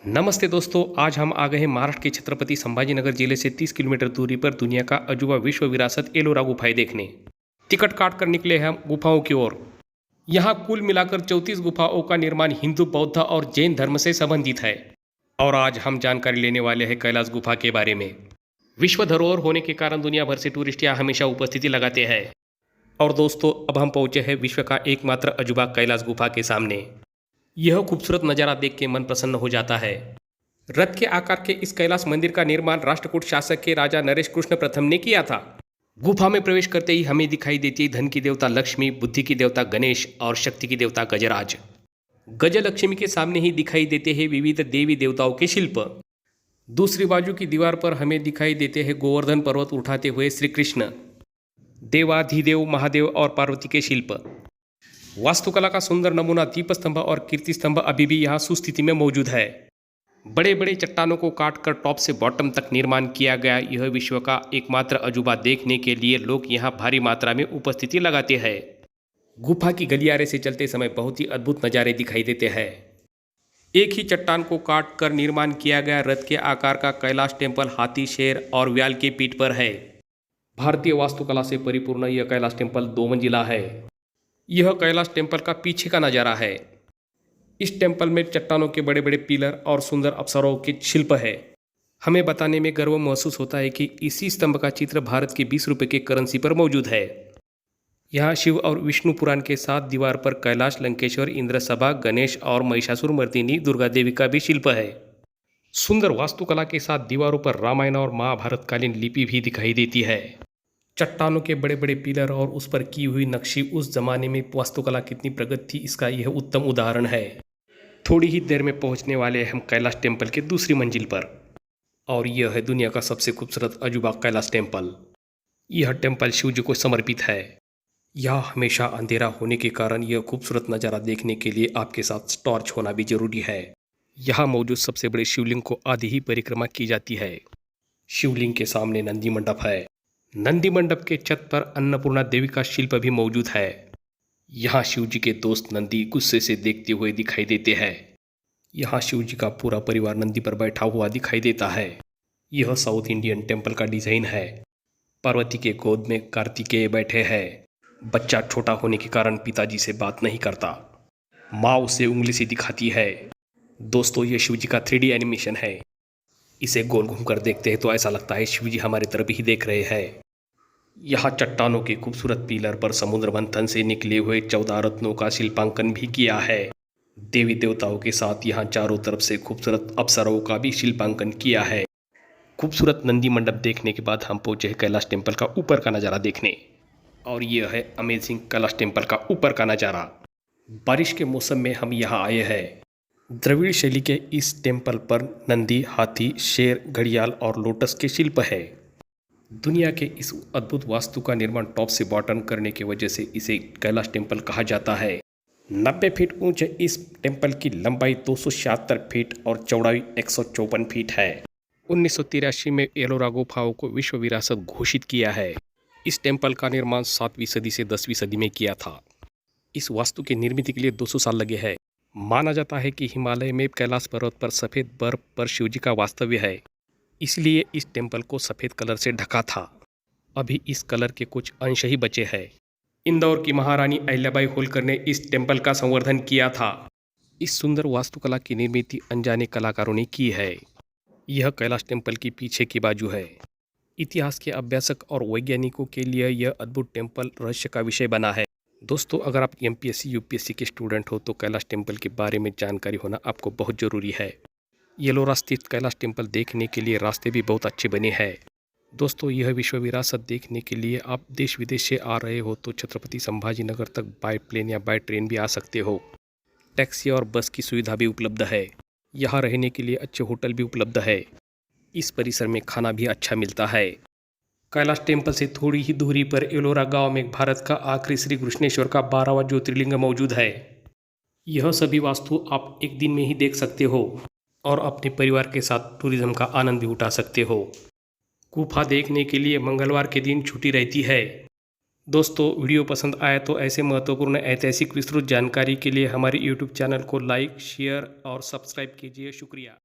नमस्ते दोस्तों, आज हम आ गए हैं महाराष्ट्र के छत्रपति संभाजीनगर जिले से 30 किलोमीटर दूरी पर दुनिया का अजूबा विश्व विरासत एलोरा गुफाएं देखने। टिकट काट कर निकले हैं हम गुफाओं की ओर। यहाँ कुल मिलाकर 34 गुफाओं का निर्माण हिंदू, बौद्ध और जैन धर्म से संबंधित है। और आज हम जानकारी लेने वाले हैं कैलाश गुफा के बारे में। विश्व धरोहर होने के कारण दुनिया भर से टूरिस्ट यहाँ हमेशा उपस्थिति लगाते हैं। और दोस्तों, अब हम पहुंचे हैं विश्व का एकमात्र अजूबा कैलाश गुफा के सामने। यह खूबसूरत नज़ारा देख के मन प्रसन्न हो जाता है। रथ के आकार के इस कैलाश मंदिर का निर्माण राष्ट्रकूट शासक के राजा नरेश कृष्ण प्रथम ने किया था। गुफा में प्रवेश करते ही हमें दिखाई देती है धन की देवता लक्ष्मी, बुद्धि की देवता गणेश और शक्ति की देवता गजराज। गजलक्ष्मी के सामने ही दिखाई देते हैं विविध देवी देवताओं के शिल्प। दूसरी बाजू की दीवार पर हमें दिखाई देते हैं गोवर्धन पर्वत उठाते हुए श्री कृष्ण, देवाधिदेव महादेव और पार्वती के शिल्प। वास्तुकला का सुंदर नमूना दीपस्तंभ और कीर्ति स्तंभ अभी भी यहाँ सुस्थिति में मौजूद है। बड़े बड़े चट्टानों को काटकर टॉप से बॉटम तक निर्माण किया गया यह विश्व का एकमात्र अजूबा देखने के लिए लोग यहाँ भारी मात्रा में उपस्थिति लगाते हैं। गुफा की गलियारे से चलते समय बहुत ही अद्भुत नज़ारे दिखाई देते हैं। एक ही चट्टान को काट कर निर्माण किया गया रथ के आकार का कैलाश टेम्पल हाथी, शेर और व्याल के पीठ पर है। भारतीय वास्तुकला से परिपूर्ण यह कैलाश टेम्पल 2 मंजिला है। यह कैलाश टेम्पल का पीछे का नज़ारा है। इस टेम्पल में चट्टानों के बड़े बड़े पिलर और सुंदर अप्सराओं के शिल्प है। हमें बताने में गर्व महसूस होता है कि इसी स्तंभ का चित्र भारत के 20 रुपये के करेंसी पर मौजूद है। यहाँ शिव और विष्णु पुराण के साथ दीवार पर कैलाश, लंकेश्वर, इंद्रसभा, गणेश और महिषासुर मर्दिनी दुर्गा देवी का भी शिल्प है। सुंदर वास्तुकला के साथ दीवारों पर रामायण और महाभारत कालीन लिपि भी दिखाई देती है। चट्टानों के बड़े बड़े पिलर और उस पर की हुई नक्शी उस जमाने में वास्तुकला कितनी प्रगत थी इसका यह उत्तम उदाहरण है। थोड़ी ही देर में पहुंचने वाले हम कैलाश टेम्पल के दूसरी मंजिल पर, और यह है दुनिया का सबसे खूबसूरत अजूबा कैलाश टेम्पल। यह टेम्पल शिव जी को समर्पित है। यह हमेशा अंधेरा होने के कारण यह खूबसूरत नज़ारा देखने के लिए आपके साथ टॉर्च होना भी जरूरी है। यहाँ मौजूद सबसे बड़े शिवलिंग को आधी ही परिक्रमा की जाती है। शिवलिंग के सामने नंदी मंडप है। नंदी मंडप के छत पर अन्नपूर्णा देवी का शिल्प भी मौजूद है। यहाँ शिव जी के दोस्त नंदी गुस्से से देखते हुए दिखाई देते हैं। यहाँ शिव जी का पूरा परिवार नंदी पर बैठा हुआ दिखाई देता है। यह साउथ इंडियन टेम्पल का डिजाइन है। पार्वती के गोद में कार्तिकेय बैठे हैं। बच्चा छोटा होने के कारण पिताजी से बात नहीं करता। माँ उसे उंगली से दिखाती है। दोस्तों, ये शिव जी का 3D एनिमेशन है। इसे गोल घूमकर देखते हैं तो ऐसा लगता है शिव जी हमारी तरफ ही देख रहे हैं। यहाँ चट्टानों के खूबसूरत पिलर पर समुद्र मंथन से निकले हुए 14 रत्नों का शिल्पांकन भी किया है। देवी देवताओं के साथ यहाँ चारों तरफ से खूबसूरत अप्सराओं का भी शिल्पांकन किया है। खूबसूरत नंदी मंडप देखने के बाद हम पहुंचे हैं कैलाश टेम्पल का ऊपर का नज़ारा देखने। और यह है अमेजिंग कैलाश टेम्पल का ऊपर का नज़ारा। बारिश के मौसम में हम यहाँ आए हैं। द्रविड़ शैली के इस टेम्पल पर नंदी, हाथी, शेर, घड़ियाल और लोटस के शिल्प है। दुनिया के इस अद्भुत वास्तु का निर्माण टॉप से बॉटम करने की वजह से इसे कैलाश टेम्पल कहा जाता है। 90 फीट ऊंचे इस टेम्पल की लंबाई 276 फीट और चौड़ाई 154 फीट है। 1983 में एलोरा गुफाओं को विश्व विरासत घोषित किया है। इस टेम्पल का निर्माण 7वीं सदी से 10वीं सदी में किया था। इस वास्तु की निर्मित के लिए 200 साल लगे हैं। माना जाता है कि हिमालय में कैलाश पर्वत पर सफ़ेद बर्फ पर शिवजी का वास्तव्य है, इसलिए इस टेम्पल को सफ़ेद कलर से ढका था। अभी इस कलर के कुछ अंश ही बचे हैं। इंदौर की महारानी अहिल्याबाई होलकर ने इस टेम्पल का संवर्धन किया था। इस सुंदर वास्तुकला की निर्मित अनजाने कलाकारों ने की है। यह कैलाश टेम्पल की पीछे की बाजू है। इतिहास के अभ्यासक और वैज्ञानिकों के लिए यह अद्भुत टेम्पल रहस्य का विषय बना है। दोस्तों, अगर आप MPSC UPSC के स्टूडेंट हो तो कैलाश टेम्पल के बारे में जानकारी होना आपको बहुत ज़रूरी है। येलोरा स्थित कैलाश टेम्पल देखने के लिए रास्ते भी बहुत अच्छे बने हैं। दोस्तों, यह विश्व विरासत देखने के लिए आप देश विदेश से आ रहे हो तो छत्रपति संभाजीनगर तक बाय प्लेन या बाय ट्रेन भी आ सकते हो। टैक्सी और बस की सुविधा भी उपलब्ध है। यहाँ रहने के लिए अच्छे होटल भी उपलब्ध है। इस परिसर में खाना भी अच्छा मिलता है। कैलाश टेम्पल से थोड़ी ही दूरी पर एलोरा गांव में भारत का आखिरी श्री कृष्णेश्वर का 12वां ज्योतिर्लिंग मौजूद है। यह सभी वास्तु आप एक दिन में ही देख सकते हो और अपने परिवार के साथ टूरिज्म का आनंद भी उठा सकते हो। गुफा देखने के लिए मंगलवार के दिन छुट्टी रहती है। दोस्तों, वीडियो पसंद आया तो ऐसे महत्वपूर्ण ऐतिहासिक विस्तृत जानकारी के लिए हमारे YouTube चैनल को लाइक, शेयर और सब्सक्राइब कीजिए। शुक्रिया।